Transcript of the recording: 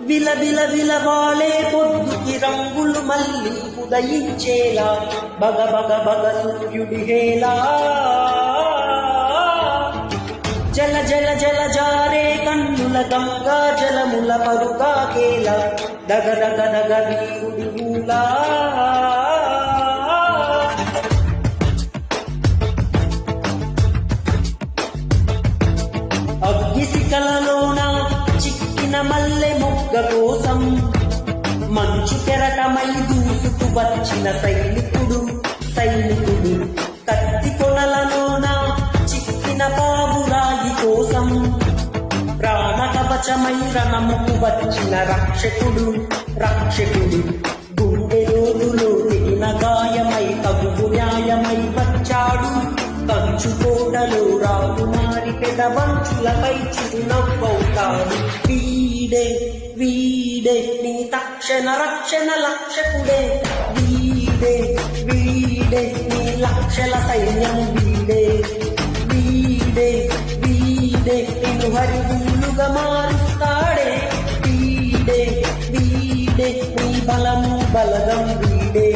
విలవిల విలవాలే పొద్దుకి రంగులు మళ్ళీ ఉదయించేలా బగ బగ బగ సూర్యుడి హేలా జల జల జల జారే కన్నుల గంగా జలముల పరుగాకేలా దగ దగ దగ వీరుడి ఊలా అగ్గిసికలలోన చిక్కిన మల్లె మొగ్గ కోసం మంచు కెరటమై దూసుకు వచ్చిన సైనికుడు కత్తి కొనలలోన చిక్కిన పావురాయి కోసం ప్రాణ కవచమై రణముకు వచ్చిన రక్షకుడు గుండె రోగులో తెగిన గాయమై తగు న్యాయమై వచ్చాడు కంచు కోటలో రాకుమారి పెదవంచులపై చిరునవ్వవుతాడు వీడే నీ తక్షణ రక్షణ లక్షకుడే వీడే నీ లక్షల సైన్యం వీడే నిన్ను హరివులుగా మారుస్తాడే వీడే నీ బలము బలగం వీడే